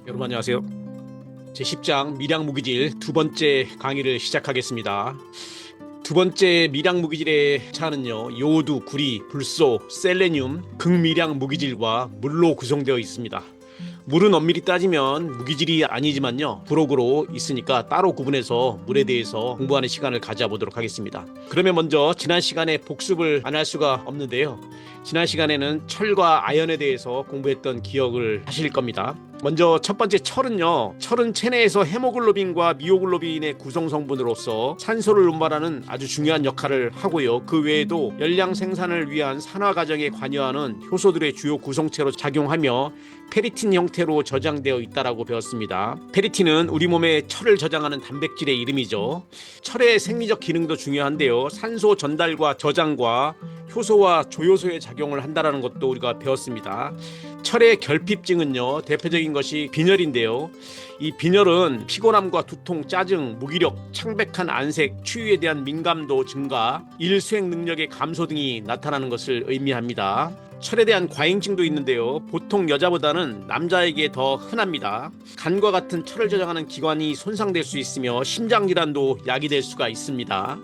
여러분 안녕하세요. 제10장 밀양무기질 두 번째 강의를 시작하겠습니다. 두 번째 밀양무기질의 차는요, 요오두, 구리, 불소, 셀레늄, 극밀양무기질과 물로 구성되어 있습니다. 물은 엄밀히 따지면 무기질이 아니지만요, 부록으로 있으니까 따로 구분해서 물에 대해서 공부하는 시간을 가져보도록 하겠습니다. 그러면 먼저 지난 시간에 복습을 안 할 수가 없는데요, 지난 시간에는 철과 아연에 대해서 공부했던 기억을 하실 겁니다. 먼저 첫 번째 철은요, 철은 체내에서 헤모글로빈과 미오글로빈의 구성 성분으로서 산소를 운반하는 아주 중요한 역할을 하고요, 그 외에도 열량 생산을 위한 산화 과정에 관여하는 효소들의 주요 구성체로 작용하며 페리틴 형태로 저장되어 있다라고 배웠습니다. 페리틴은 우리 몸에 철을 저장하는 단백질의 이름이죠. 철의 생리적 기능도 중요한데요, 산소 전달과 저장과 효소와 조효소의 작용을 한다는 것도 우리가 배웠습니다. 철의 결핍증은요, 대표적인 것이 빈혈인데요, 이 빈혈은 피곤함과 두통, 짜증, 무기력, 창백한 안색, 추위에 대한 민감도 증가, 일 수행 능력의 감소 등이 나타나는 것을 의미합니다. 철에 대한 과잉증도 있는데요, 보통 여자보다는 남자에게 더 흔합니다. 간과 같은 철을 저장하는 기관이 손상될 수 있으며 심장질환도 야기될 수가 있습니다.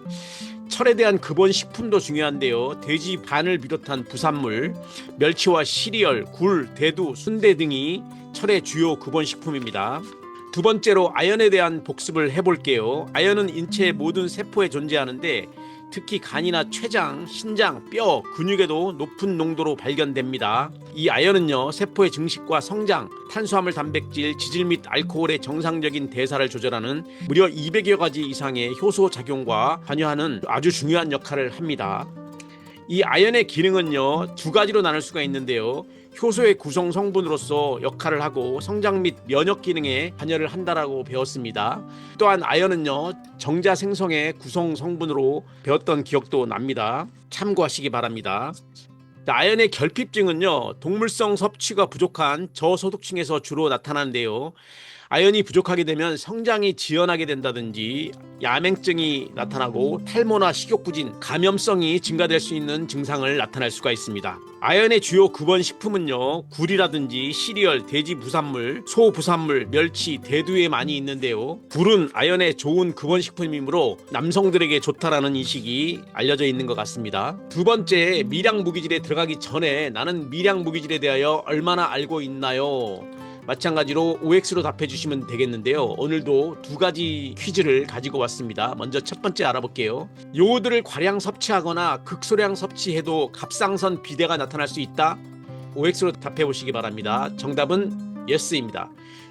철에 대한 급원 식품도 중요한데요, 돼지 반을 비롯한 부산물, 멸치와 시리얼, 굴, 대두, 순대 등이 철의 주요 급원 식품입니다. 두 번째로 아연에 대한 복습을 해볼게요. 아연은 인체의 모든 세포에 존재하는데 특히 간이나 췌장, 신장, 뼈, 근육에도 높은 농도로 발견됩니다. 이 아연은요, 세포의 증식과 성장, 탄수화물, 단백질, 지질 및 알코올의 정상적인 대사를 조절하는 무려 200여 가지 이상의 효소 작용과 관여하는 아주 중요한 역할을 합니다. 이 아연의 기능은요, 두 가지로 나눌 수가 있는데요, 효소의 구성 성분으로서 역할을 하고 성장 및 면역 기능에 관여를 한다라고 배웠습니다. 또한 아연은요, 정자 생성의 구성 성분으로 배웠던 기억도 납니다. 참고하시기 바랍니다. 아연의 결핍증은요, 동물성 섭취가 부족한 저소득층에서 주로 나타나는데요, 아연이 부족하게 되면 성장이 지연하게 된다든지 야맹증이 나타나고 탈모나 식욕부진, 감염성이 증가될 수 있는 증상을 나타낼 수가 있습니다. 아연의 주요 급원 식품은요, 굴이라든지 시리얼, 돼지 부산물, 소 부산물, 멸치, 대두에 많이 있는데요, 굴은 아연에 좋은 급원 식품이므로 남성들에게 좋다라는 인식이 알려져 있는 것 같습니다. 두 번째, 밀양무기질에 들어가기 전에 나는 밀양무기질에 대하여 얼마나 알고 있나요? 마찬가지로 OX로 답해 주시면 되겠는데요, 오늘도 두 가지 퀴즈를 가지고 왔습니다. 먼저 첫 번째 알아볼게요. 요오드를 과량 섭취하거나 극소량 섭취해도 갑상선 비대가 나타날 수 있다? OX로 답해 보시기 바랍니다. 정답은 YES입니다.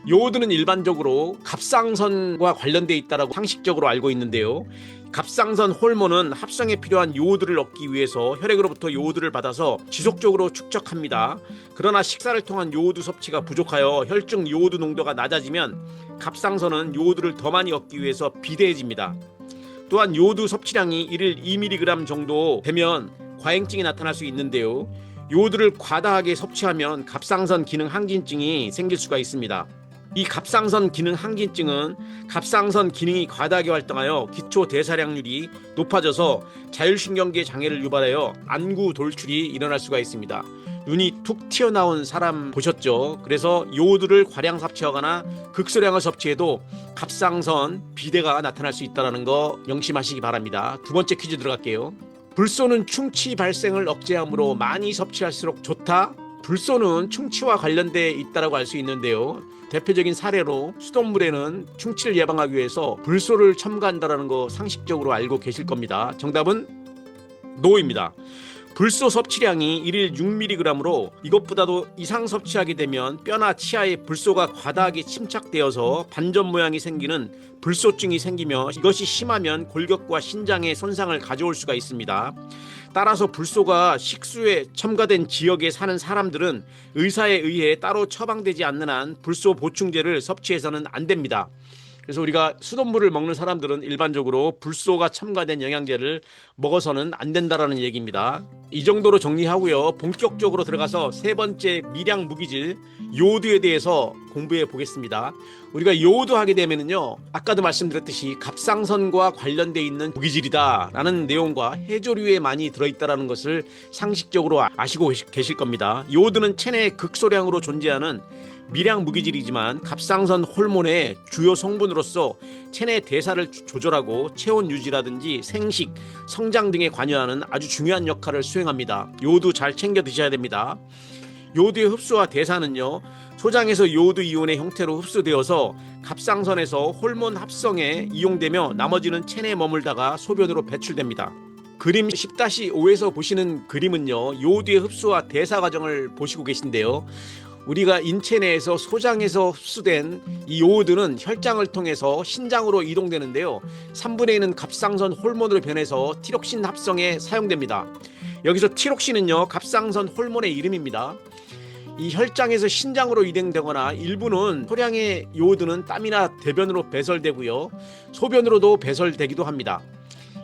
요오드는 일반적으로 갑상선과 관련되어 있다고 상식적으로 알고 있는데요, 갑상선 호르몬은 합성에 필요한 요오드를 얻기 위해서 혈액으로부터 요오드를 받아서 지속적으로 축적합니다. 그러나 식사를 통한 요오드 섭취가 부족하여 혈중 요오드 농도가 낮아지면 갑상선은 요오드를 더 많이 얻기 위해서 비대해집니다. 또한 요오드 섭취량이 일일 2mg 정도 되면 과잉증이 나타날 수 있는데요, 요오드를 과다하게 섭취하면 갑상선 기능 항진증이 생길 수가 있습니다. 이 갑상선 기능 항진증은 갑상선 기능이 과다하게 활동하여 기초 대사량률이 높아져서 자율신경계 장애를 유발하여 안구 돌출이 일어날 수가 있습니다. 눈이 툭 튀어나온 사람 보셨죠? 그래서 요오드를 과량 섭취하거나 극소량을 섭취해도 갑상선 비대가 나타날 수 있다는 거 명심하시기 바랍니다. 두 번째 퀴즈 들어갈게요. 불소는 충치 발생을 억제하므로 많이 섭취할수록 좋다? 불소는 충치와 관련돼 있다고 알 수 있는데요, 대표적인 사례로 수돗물에는 충치를 예방하기 위해서 불소를 첨가한다는 거 상식적으로 알고 계실 겁니다. 정답은 노입니다. 불소 섭취량이 일일 6mg으로 이것보다도 이상 섭취하게 되면 뼈나 치아에 불소가 과다하게 침착되어서 반전 모양이 생기는 불소증이 생기며 이것이 심하면 골격과 신장에 손상을 가져올 수가 있습니다. 따라서 불소가 식수에 첨가된 지역에 사는 사람들은 의사에 의해 따로 처방되지 않는 한 불소 보충제를 섭취해서는 안 됩니다. 그래서 우리가 수돗물을 먹는 사람들은 일반적으로 불소가 첨가된 영양제를 먹어서는 안 된다라는 얘기입니다. 이 정도로 정리하고요, 본격적으로 들어가서 세 번째 밀양 무기질 요오드에 대해서 공부해 보겠습니다. 우리가 요오드 하게 되면은요, 아까도 말씀드렸듯이 갑상선과 관련돼 있는 무기질이다라는 내용과 해조류에 많이 들어있다라는 것을 상식적으로 아시고 계실 겁니다. 요오드는 체내에 극소량으로 존재하는 밀양 무기질이지만 갑상선 호르몬의 주요 성분으로서 체내 대사를 조절하고 체온 유지라든지 생식, 성장 등에 관여하는 아주 중요한 역할을 수행합니다. 요오드 잘 챙겨 드셔야 됩니다. 요오드의 흡수와 대사는요, 소장에서 요오드 이온의 형태로 흡수되어서 갑상선에서 호르몬 합성에 이용되며 나머지는 체내에 머물다가 소변으로 배출됩니다. 그림 10-5에서 보시는 그림은요, 요오드의 흡수와 대사 과정을 보시고 계신데요. 우리가 인체 내에서 소장에서 흡수된 이 요오드는 혈장을 통해서 신장으로 이동되는데요. 3분의 1은 갑상선 호르몬으로 변해서 티록신 합성에 사용됩니다. 여기서 티록신은요, 갑상선 호르몬의 이름입니다. 이 혈장에서 신장으로 이동되거나 일부는 소량의 요오드는 땀이나 대변으로 배설되고요, 소변으로도 배설되기도 합니다.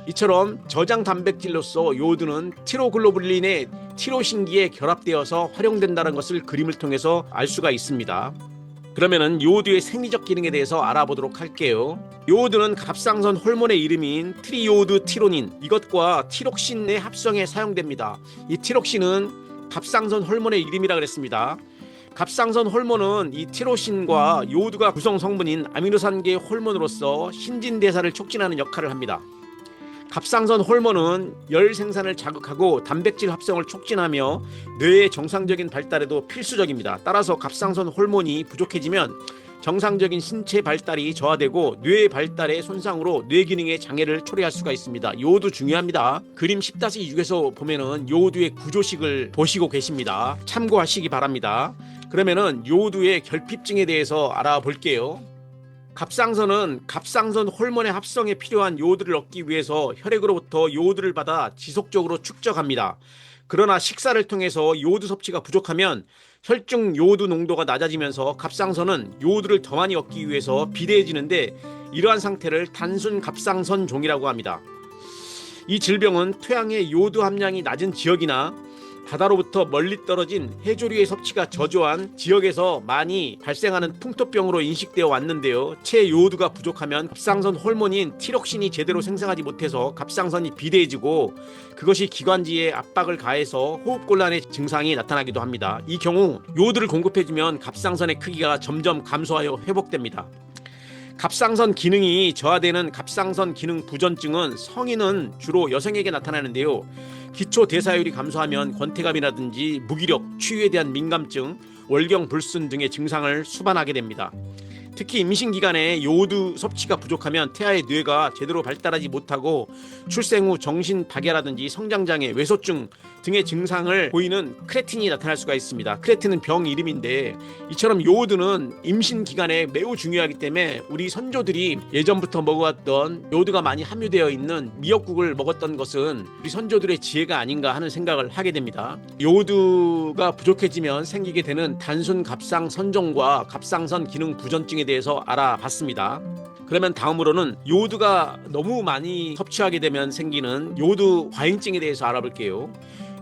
이처럼 저장 단백질로서 요오드는 티로글로불린의 티로신기에 결합되어서 활용된다는 것을 그림을 통해서 알 수가 있습니다. 그러면은 요오드의 생리적 기능에 대해서 알아보도록 할게요. 요오드는 갑상선 호르몬의 이름인 트리요오드 티로닌, 이것과 티록신의 합성에 사용됩니다. 이 티록신은 갑상선 호르몬의 이름이라 그랬습니다. 갑상선 호르몬은 이 티로신과 요오드가 구성 성분인 아미노산계 호르몬으로서 신진대사를 촉진하는 역할을 합니다. 갑상선 호르몬은 열 생산을 자극하고 단백질 합성을 促진하며 뇌의 정상적인 발달에도 필수적입니다. 따라서 갑상선 호르몬이 부족해지면 정상적인 신체 발달이 저하되고 뇌의 발달의 손상으로 뇌 기능의 장애를 초래할 수가 있습니다. 요오드 중요합니다. 그림 10-6에서 보면은 요오드의 구조식을 보시고 계십니다. 참고하시기 바랍니다. 그러면은 요오드의 결핍증에 대해서 알아볼게요. 갑상선은 갑상선 호르몬의 합성에 필요한 요오드를 얻기 위해서 혈액으로부터 요오드를 받아 지속적으로 축적합니다. 그러나 식사를 통해서 요오드 섭취가 부족하면 혈중 요오드 농도가 낮아지면서 갑상선은 요오드를 더 많이 얻기 위해서 비대해지는데, 이러한 상태를 단순 갑상선종이라고 합니다. 이 질병은 토양의 요오드 함량이 낮은 지역이나 바다로부터 멀리 떨어진 해조류의 섭취가 저조한 지역에서 많이 발생하는 풍토병으로 인식되어 왔는데요. 체요오드가 부족하면 갑상선 호르몬인 티록신이 제대로 생성하지 못해서 갑상선이 비대해지고 그것이 기관지에 압박을 가해서 호흡곤란의 증상이 나타나기도 합니다. 이 경우 요오드를 공급해주면 갑상선의 크기가 점점 감소하여 회복됩니다. 갑상선 기능이 저하되는 갑상선 기능 부전증은 성인은 주로 여성에게 나타나는데요. 기초 대사율이 감소하면 권태감이라든지 무기력, 추위에 대한 민감증, 월경 불순 등의 증상을 수반하게 됩니다. 특히 임신 기간에 요오드 섭취가 부족하면 태아의 뇌가 제대로 발달하지 못하고 출생 후 정신 박애라든지 성장장애, 외소증 등의 증상을 보이는 크레틴이 나타날 수가 있습니다. 크레틴은 병 이름인데, 이처럼 요오드는 임신 기간에 매우 중요하기 때문에 우리 선조들이 예전부터 먹어왔던 요오드가 많이 함유되어 있는 미역국을 먹었던 것은 우리 선조들의 지혜가 아닌가 하는 생각을 하게 됩니다. 요오드가 부족해지면 생기게 되는 단순 갑상선종과 갑상선 기능 부전증에 대해서 알아봤습니다. 그러면 다음으로는 요오드가 너무 많이 섭취하게 되면 생기는 요오드 과잉증에 대해서 알아볼게요.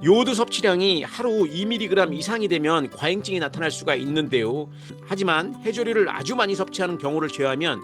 요오드 섭취량이 하루 2mg 이상이 되면 과잉증이 나타날 수가 있는데요. 하지만 해조류를 아주 많이 섭취하는 경우를 제외하면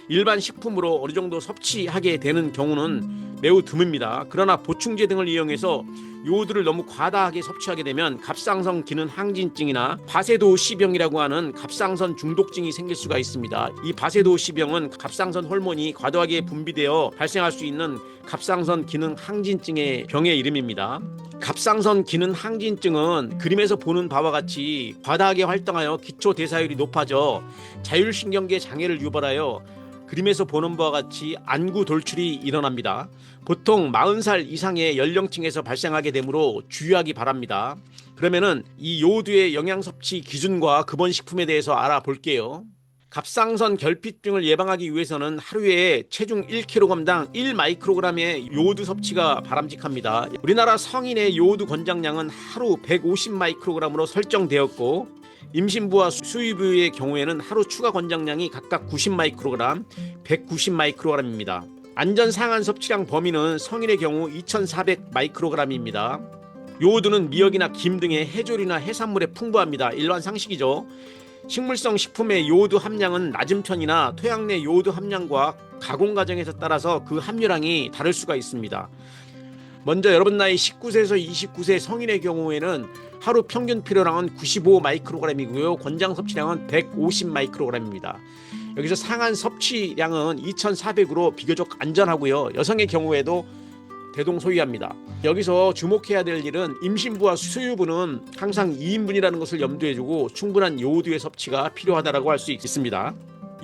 일반 식품으로 어느 정도 섭취하게 되는 경우는 매우 드뭅니다. 그러나 보충제 등을 이용해서 요오드를 너무 과다하게 섭취하게 되면 갑상선 기능 항진증이나 바세도우시병이라고 하는 갑상선 중독증이 생길 수가 있습니다. 이 바세도우시병은 갑상선 호르몬이 과도하게 분비되어 발생할 수 있는 갑상선 기능 항진증의 병의 이름입니다. 갑상선 기능 항진증은 그림에서 보는 바와 같이 과다하게 활동하여 기초 대사율이 높아져 자율신경계 장애를 유발하여 그림에서 보는 바와 같이 안구 돌출이 일어납니다. 보통 40살 이상의 연령층에서 발생하게 되므로 주의하기 바랍니다. 그러면은 이 요오드의 영양 섭취 기준과 급원식품에 대해서 알아볼게요. 갑상선 결핍증을 예방하기 위해서는 하루에 체중 1kg당 1마이크로그램의 요오드 섭취가 바람직합니다. 우리나라 성인의 요오드 권장량은 하루 150마이크로그램으로 설정되었고, 임신부와 수유부의 경우에는 하루 추가 권장량이 각각 90마이크로그램, 190마이크로그램입니다. 안전 상한 섭취량 범위는 성인의 경우 2400마이크로그램입니다. 요오드는 미역이나 김 등의 해조류나 해산물에 풍부합니다. 일반 상식이죠. 식물성 식품의 요오드 함량은 낮은 편이나 토양 내 요오드 함량과 가공 과정에서 따라서 그 함유량이 다를 수가 있습니다. 먼저 여러분 나이 19세에서 29세 성인의 경우에는 하루 평균 필요량은 95 마이크로그램이고요. 권장 섭취량은 150 마이크로그램입니다. 여기서 상한 섭취량은 2,400으로 비교적 안전하고요. 여성의 경우에도 대동소이합니다. 여기서 주목해야 될 일은 임신부와 수유부는 항상 2인분이라는 것을 염두에 두고 충분한 요오드의 섭취가 필요하다고 할 수 있습니다.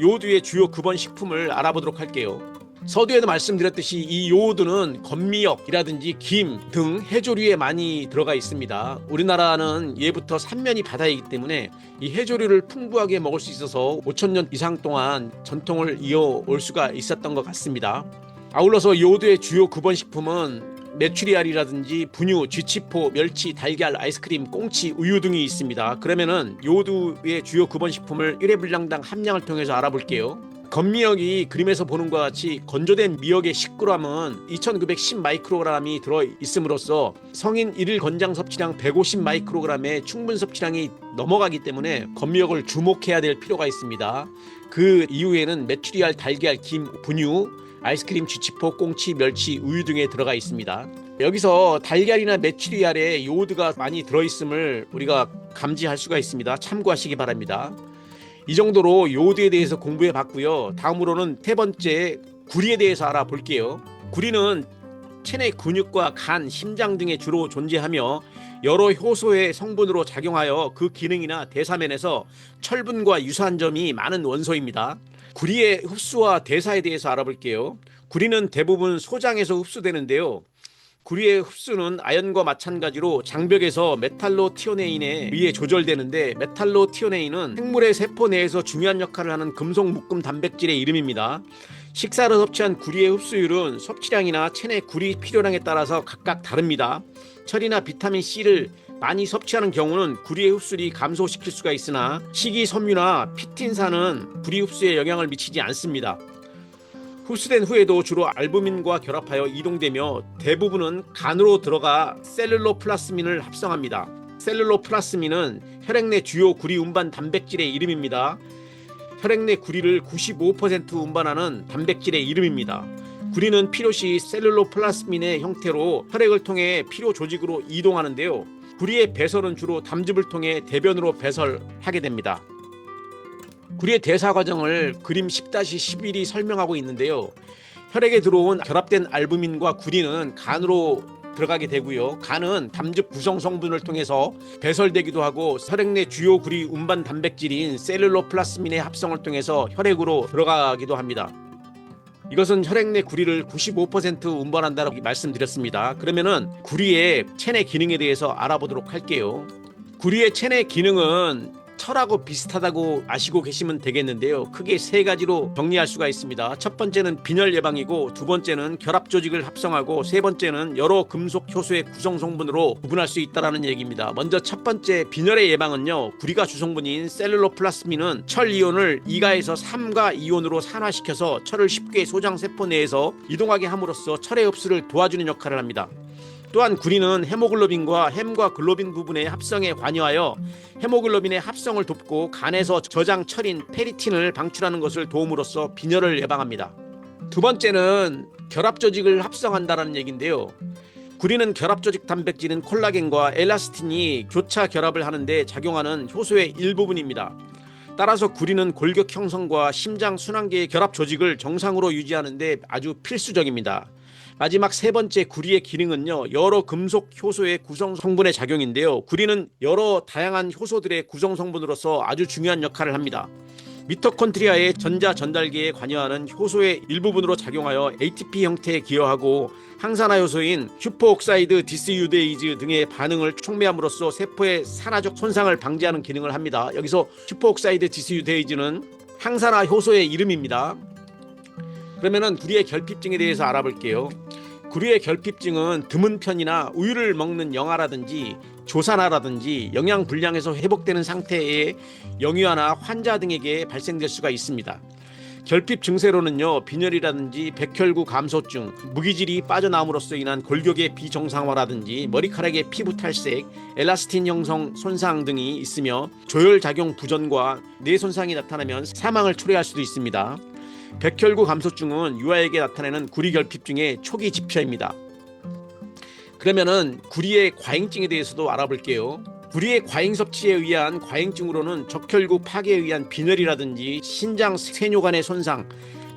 요오드의 주요 급원 식품을 알아보도록 할게요. 서두에도 말씀드렸듯이 이 요오드는 건미역이라든지 김 등 해조류에 많이 들어가 있습니다. 우리나라는 예부터 삼면이 바다이기 때문에 이 해조류를 풍부하게 먹을 수 있어서 5,000년 이상 동안 전통을 이어올 수가 있었던 것 같습니다. 아울러서 요오드의 주요 급원 식품은 메추리알이라든지 분유, 쥐치포, 멸치, 달걀, 아이스크림, 꽁치, 우유 등이 있습니다. 그러면은 요오드의 주요 급원 식품을 1회 분량당 함량을 통해서 알아볼게요. 건미역이 그림에서 보는 것과 같이 건조된 미역의 10g은 2910 마이크로그램이 들어있음으로써 성인 1일 권장 섭취량 150 마이크로그램의 충분 섭취량이 넘어가기 때문에 건미역을 주목해야 될 필요가 있습니다. 그 이후에는 메추리알, 달걀, 김, 분유, 아이스크림, 쥐치포, 꽁치, 멸치, 우유 등에 들어가 있습니다. 여기서 달걀이나 메추리알에 요오드가 많이 들어있음을 우리가 감지할 수가 있습니다. 참고하시기 바랍니다. 이 정도로 요오드에 대해서 공부해 봤고요. 다음으로는 세 번째 구리에 대해서 알아볼게요. 구리는 체내 근육과 간, 심장 등에 주로 존재하며 여러 효소의 성분으로 작용하여 그 기능이나 대사면에서 철분과 유사한 점이 많은 원소입니다. 구리의 흡수와 대사에 대해서 알아볼게요. 구리는 대부분 소장에서 흡수되는데요. 구리의 흡수는 아연과 마찬가지로 장벽에서 메탈로티오네인에 의해 조절되는데, 메탈로티오네인은 생물의 세포 내에서 중요한 역할을 하는 금속 묶음 단백질의 이름입니다. 식사를 섭취한 구리의 흡수율은 섭취량이나 체내 구리 필요량에 따라서 각각 다릅니다. 철이나 비타민C를 많이 섭취하는 경우는 구리의 흡수율이 감소시킬 수가 있으나 식이섬유나 피틴산은 구리 흡수에 영향을 미치지 않습니다. 흡수된 후에도 주로 알부민과 결합하여 이동되며 대부분은 간으로 들어가 셀룰로플라스민을 합성합니다. 셀룰로플라스민은 혈액 내 주요 구리 운반 단백질의 이름입니다. 혈액 내 구리를 95% 운반하는 단백질의 이름입니다. 구리는 필요시 셀룰로플라스민의 형태로 혈액을 통해 필요 조직으로 이동하는데요. 구리의 배설은 주로 담즙을 통해 대변으로 배설하게 됩니다. 구리의 대사 과정을 그림 10-11이 설명하고 있는데요. 혈액에 들어온 결합된 알부민과 구리는 간으로 들어가게 되고요. 간은 담즙 구성 성분을 통해서 배설되기도 하고 혈액 내 주요 구리 운반 단백질인 셀룰로플라스민의 합성을 통해서 혈액으로 들어가기도 합니다. 이것은 혈액 내 구리를 95% 운반한다고 말씀드렸습니다. 그러면은 구리의 체내 기능에 대해서 알아보도록 할게요. 구리의 체내 기능은 철하고 비슷하다고 아시고 계시면 되겠는데요. 크게 세 가지로 정리할 수가 있습니다. 첫 번째는 빈혈 예방이고, 두 번째는 결합 조직을 합성하고, 세 번째는 여러 금속 효소의 구성 성분으로 구분할 수 있다는 얘기입니다. 먼저 첫 번째 빈혈의 예방은요, 구리가 주성분인 셀룰로플라스민은 철 이온을 2가에서 3가 이온으로 산화시켜서 철을 쉽게 소장 세포 내에서 이동하게 함으로써 철의 흡수를 도와주는 역할을 합니다. 또한 구리는 헤모글로빈과 햄과 글로빈 부분의 합성에 관여하여 헤모글로빈의 합성을 돕고 간에서 저장 철인 페리틴을 방출하는 것을 도움으로써 빈혈을 예방합니다. 두 번째는 결합 조직을 합성한다는 얘기인데요. 구리는 결합 조직 단백질인 콜라겐과 엘라스틴이 교차 결합을 하는데 작용하는 효소의 일부분입니다. 따라서 구리는 골격 형성과 심장 순환계의 결합 조직을 정상으로 유지하는 데 아주 필수적입니다. 마지막 세 번째 구리의 기능은요, 여러 금속 효소의 구성 성분의 작용인데요. 구리는 여러 다양한 효소들의 구성 성분으로서 아주 중요한 역할을 합니다. 미토콘드리아의 전자 전달계에 관여하는 효소의 일부분으로 작용하여 ATP 형태에 기여하고, 항산화 요소인 슈퍼옥사이드 디스유데이즈 등의 반응을 촉매함으로써 세포의 산화적 손상을 방지하는 기능을 합니다. 여기서 슈퍼옥사이드 디스유데이즈는 항산화 효소의 이름입니다. 그러면은 구리의 결핍증에 대해서 알아볼게요. 구리의 결핍증은 드문 편이나 우유를 먹는 영아라든지 조산아라든지 영양 불량에서 회복되는 상태의 영유아나 환자 등에게 발생될 수가 있습니다. 결핍 증세로는요, 빈혈이라든지 백혈구 감소증, 무기질이 빠져나옴으로써 인한 골격의 비정상화라든지 머리카락의 피부 탈색, 엘라스틴 형성 손상 등이 있으며, 조혈작용 부전과 뇌 손상이 나타나면 사망을 초래할 수도 있습니다. 백혈구 감소증은 유아에게 나타내는 구리 결핍증의 초기 지표입니다. 그러면은 구리의 과잉증에 대해서도 알아볼게요. 구리의 과잉 섭취에 의한 과잉증으로는 적혈구 파괴에 의한 빈혈이라든지 신장 세뇨간의 손상,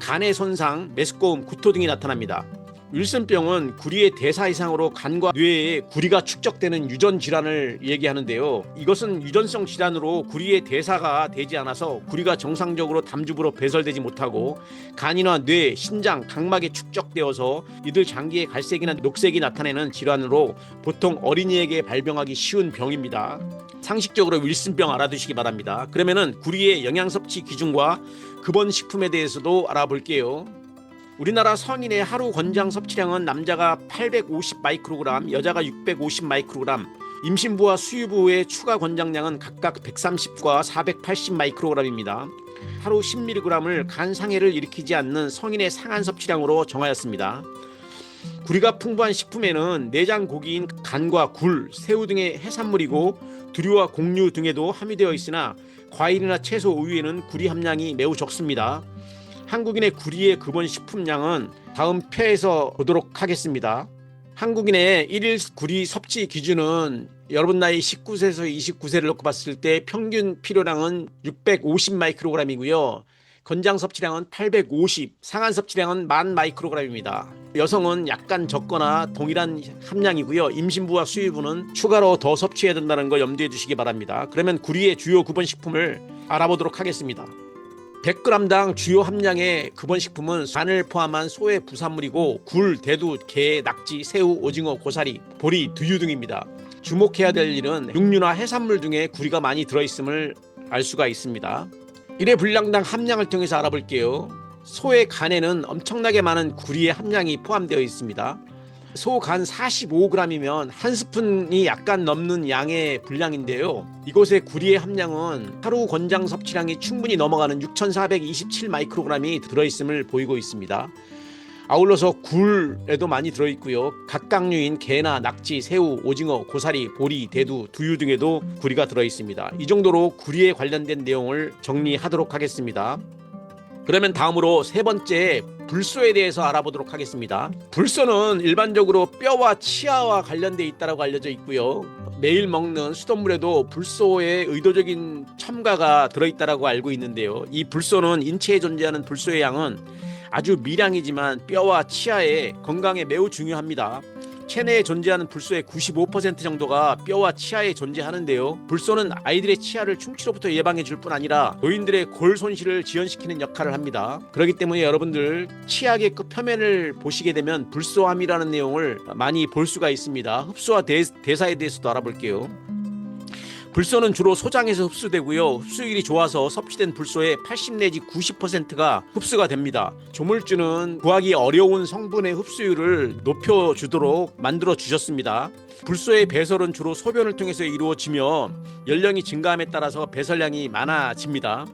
간의 손상, 메스꺼움, 구토 등이 나타납니다. 윌슨병은 구리의 대사 이상으로 간과 뇌에 구리가 축적되는 유전 질환을 얘기하는데요. 이것은 유전성 질환으로 구리의 대사가 되지 않아서 구리가 정상적으로 담즙으로 배설되지 못하고 간이나 뇌, 신장, 각막에 축적되어서 이들 장기에 갈색이나 녹색이 나타내는 질환으로 보통 어린이에게 발병하기 쉬운 병입니다. 상식적으로 윌슨병 알아두시기 바랍니다. 그러면은 구리의 영양 섭취 기준과 급원 식품에 대해서도 알아볼게요. 우리나라 성인의 하루 권장 섭취량은 남자가 850 마이크로그램, 여자가 650 마이크로그램, 임신부와 수유부의 추가 권장량은 각각 130과 480 마이크로그램입니다. 하루 10mg을 간 상해를 일으키지 않는 성인의 상한 섭취량으로 정하였습니다. 구리가 풍부한 식품에는 내장 고기인 간과 굴, 새우 등의 해산물이고 두류와 곡류 등에도 함유되어 있으나 과일이나 채소, 우유에는 구리 함량이 매우 적습니다. 한국인의 구리의 급원 식품량은 다음 표에서 보도록 하겠습니다. 한국인의 1일 구리 섭취 기준은 여러분 나이 19세에서 29세를 놓고 봤을 때 평균 필요량은 650 마이크로그램이고요. 권장 섭취량은 850, 상한 섭취량은 10,000 마이크로그램입니다. 여성은 약간 적거나 동일한 함량이고요. 임신부와 수유부는 추가로 더 섭취해야 된다는 거 염두에 두시기 바랍니다. 그러면 구리의 주요 급원 식품을 알아보도록 하겠습니다. 100g당 주요 함량의 급원식품은 간을 포함한 소의 부산물이고 굴, 대두, 게, 낙지, 새우, 오징어, 고사리, 보리, 두유 등입니다. 주목해야 될 일은 육류나 해산물 등에 구리가 많이 들어있음을 알 수가 있습니다. 1회 분량당 함량을 통해서 알아볼게요. 소의 간에는 엄청나게 많은 구리의 함량이 포함되어 있습니다. 소 간 45g이면 한 스푼이 약간 넘는 양의 분량인데요. 이곳의 구리의 함량은 하루 권장 섭취량이 충분히 넘어가는 6,427 마이크로그램이 들어있음을 보이고 있습니다. 아울러서 굴에도 많이 들어있고요. 각각류인 게나 낙지, 새우, 오징어, 고사리, 보리, 대두, 두유 등에도 구리가 들어있습니다. 이 정도로 구리에 관련된 내용을 정리하도록 하겠습니다. 그러면 다음으로 세 번째 불소에 대해서 알아보도록 하겠습니다. 불소는 일반적으로 뼈와 치아와 관련돼 있다고 알려져 있고요. 매일 먹는 수돗물에도 불소의 의도적인 첨가가 들어있다고 알고 있는데요. 이 불소는 인체에 존재하는 불소의 양은 아주 미량이지만 뼈와 치아의 건강에 매우 중요합니다. 체내에 존재하는 불소의 95% 정도가 뼈와 치아에 존재하는데요. 불소는 아이들의 치아를 충치로부터 예방해 줄 뿐 아니라 노인들의 골 손실을 지연시키는 역할을 합니다. 그렇기 때문에 여러분들 치약의 끝표면을 보시게 되면 불소함이라는 내용을 많이 볼 수가 있습니다. 흡수와 대사에 대해서도 알아볼게요. 불소는 주로 소장에서 흡수되고요. 흡수율이 좋아서 섭취된 불소의 80 내지 90%가 흡수가 됩니다. 조물주는 구하기 어려운 성분의 흡수율을 높여주도록 만들어 주셨습니다. 불소의 배설은 주로 소변을 통해서 이루어지며 연령이 증가함에 따라서 배설량이 많아집니다.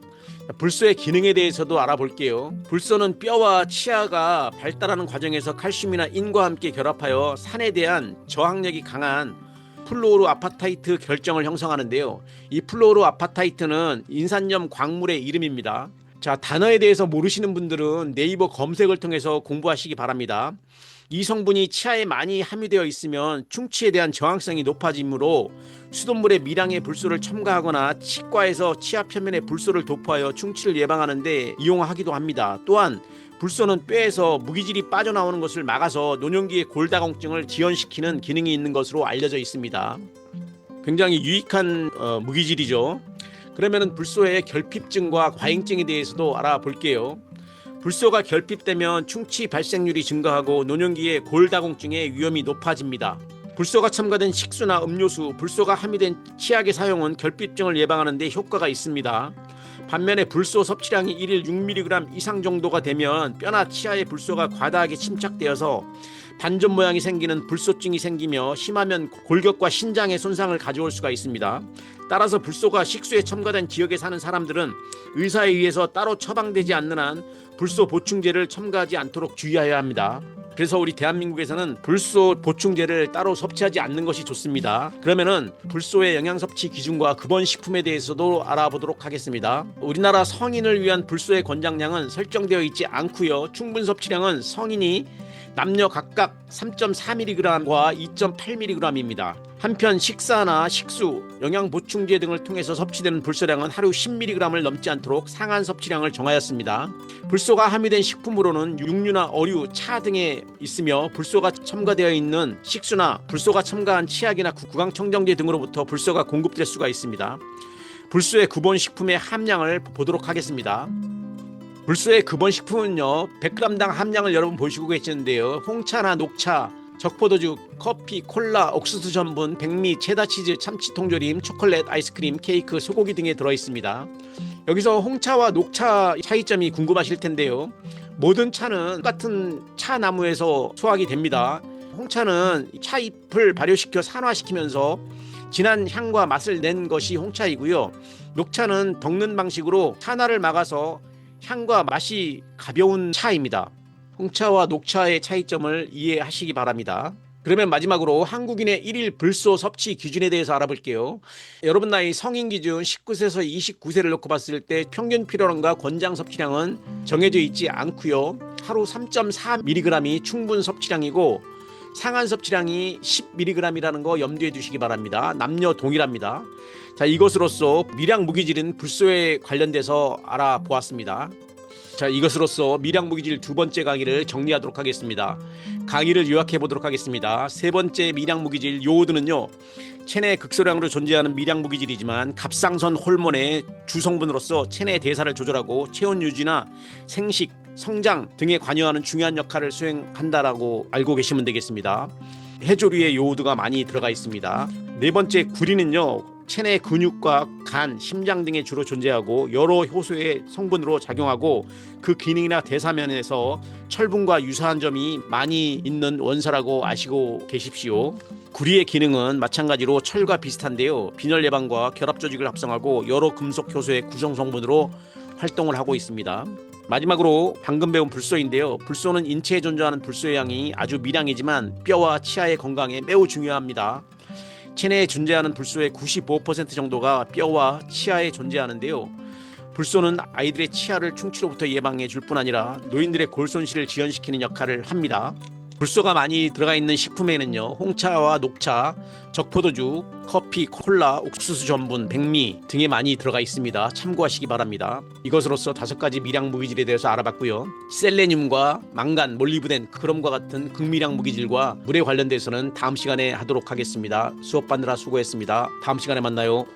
불소의 기능에 대해서도 알아볼게요. 불소는 뼈와 치아가 발달하는 과정에서 칼슘이나 인과 함께 결합하여 산에 대한 저항력이 강한 플루오르아파타이트 결정을 형성하는데요. 이 플루오르아파타이트는 인산염 광물의 이름입니다. 자, 단어에 대해서 모르시는 분들은 네이버 검색을 통해서 공부하시기 바랍니다. 이 성분이 치아에 많이 함유되어 있으면 충치에 대한 저항성이 높아지므로 수돗물에 미량의 불소를 첨가하거나 치과에서 치아 표면에 불소를 도포하여 충치를 예방하는 데 이용하기도 합니다. 또한 불소는 뼈에서 무기질이 빠져나오는 것을 막아서 노년기의 골다공증을 지연시키는 기능이 있는 것으로 알려져 있습니다. 굉장히 유익한 무기질이죠. 그러면 불소의 결핍증과 과잉증에 대해서도 알아볼게요. 불소가 결핍되면 충치 발생률이 증가하고 노년기에 골다공증의 위험이 높아집니다. 불소가 첨가된 식수나 음료수, 불소가 함유된 치약의 사용은 결핍증을 예방하는 데 효과가 있습니다. 반면에 불소 섭취량이 1일 6mg 이상 정도가 되면 뼈나 치아에 불소가 과다하게 침착되어서 반점 모양이 생기는 불소증이 생기며 심하면 골격과 신장에 손상을 가져올 수가 있습니다. 따라서 불소가 식수에 첨가된 지역에 사는 사람들은 의사에 의해서 따로 처방되지 않는 한 불소 보충제를 첨가하지 않도록 주의해야 합니다. 그래서 우리 대한민국에서는 불소 보충제를 따로 섭취하지 않는 것이 좋습니다. 그러면은 불소의 영양 섭취 기준과 급원 식품에 대해서도 알아보도록 하겠습니다. 우리나라 성인을 위한 불소의 권장량은 설정되어 있지 않고요. 충분 섭취량은 성인이 남녀 각각 3.4mg과 2.8mg입니다. 한편 식사나 식수, 영양보충제 등을 통해서 섭취되는 불소량은 하루 10mg을 넘지 않도록 상한 섭취량을 정하였습니다. 불소가 함유된 식품으로는 육류나 어류, 차 등에 있으며 불소가 첨가되어 있는 식수나 불소가 첨가한 치약이나 구강청정제 등으로부터 불소가 공급될 수가 있습니다. 불소의 기본식품의 함량을 보도록 하겠습니다. 불소의 기본식품은요 100g당 함량을 여러분 보시고 계시는데요. 홍차나 녹차, 적포도죽, 커피, 콜라, 옥수수 전분, 백미, 체다치즈, 참치 통조림, 초콜릿, 아이스크림, 케이크, 소고기 등에 들어있습니다. 여기서 홍차와 녹차 차이점이 궁금하실 텐데요. 모든 차는 똑같은 차나무에서 수확이 됩니다. 홍차는 차잎을 발효시켜 산화시키면서 진한 향과 맛을 낸 것이 홍차이고요. 녹차는 덕는 방식으로 산화를 막아서 향과 맛이 가벼운 차입니다. 홍차와 녹차의 차이점을 이해하시기 바랍니다. 그러면 마지막으로 한국인의 1일 불소 섭취 기준에 대해서 알아볼게요. 여러분 나이 성인 기준 19세에서 29세를 놓고 봤을 때 평균 필요량과 권장 섭취량은 정해져 있지 않고요. 하루 3.4mg이 충분 섭취량이고 상한 섭취량이 10mg이라는 거 염두에 두시기 바랍니다. 남녀 동일합니다. 자, 이것으로써 미량 무기질인 불소에 관련돼서 알아보았습니다. 자, 이것으로써 미량 무기질 두 번째 강의를 정리하도록 하겠습니다. 강의를 요약해 보도록 하겠습니다. 세 번째 미량 무기질 요오드는요, 체내 극소량으로 존재하는 미량 무기질이지만 갑상선 호르몬의 주성분으로서 체내 대사를 조절하고 체온 유지나 생식, 성장 등에 관여하는 중요한 역할을 수행한다라고 알고 계시면 되겠습니다. 해조류에 요오드가 많이 들어가 있습니다. 네 번째 구리는요, 체내 근육과 간, 심장 등에 주로 존재하고 여러 효소의 성분으로 작용하고 그 기능이나 대사면에서 철분과 유사한 점이 많이 있는 원소라고 아시고 계십시오. 구리의 기능은 마찬가지로 철과 비슷한데요. 빈혈 예방과 결합 조직을 합성하고 여러 금속 효소의 구성 성분으로 활동을 하고 있습니다. 마지막으로 방금 배운 불소인데요. 불소는 인체에 존재하는 불소의 양이 아주 미량이지만 뼈와 치아의 건강에 매우 중요합니다. 체내에 존재하는 불소의 95% 정도가 뼈와 치아에 존재하는데요. 불소는 아이들의 치아를 충치로부터 예방해 줄 뿐 아니라 노인들의 골 손실을 지연시키는 역할을 합니다. 불소가 많이 들어가 있는 식품에는요, 홍차와 녹차, 적포도죽, 커피, 콜라, 옥수수 전분, 백미 등에 많이 들어가 있습니다. 참고하시기 바랍니다. 이것으로써 5가지 미량 무기질에 대해서 알아봤고요. 셀레늄과 망간, 몰리브덴, 크롬과 같은 극미량 무기질과 물에 관련돼서는 다음 시간에 하도록 하겠습니다. 수업 받느라 수고했습니다. 다음 시간에 만나요.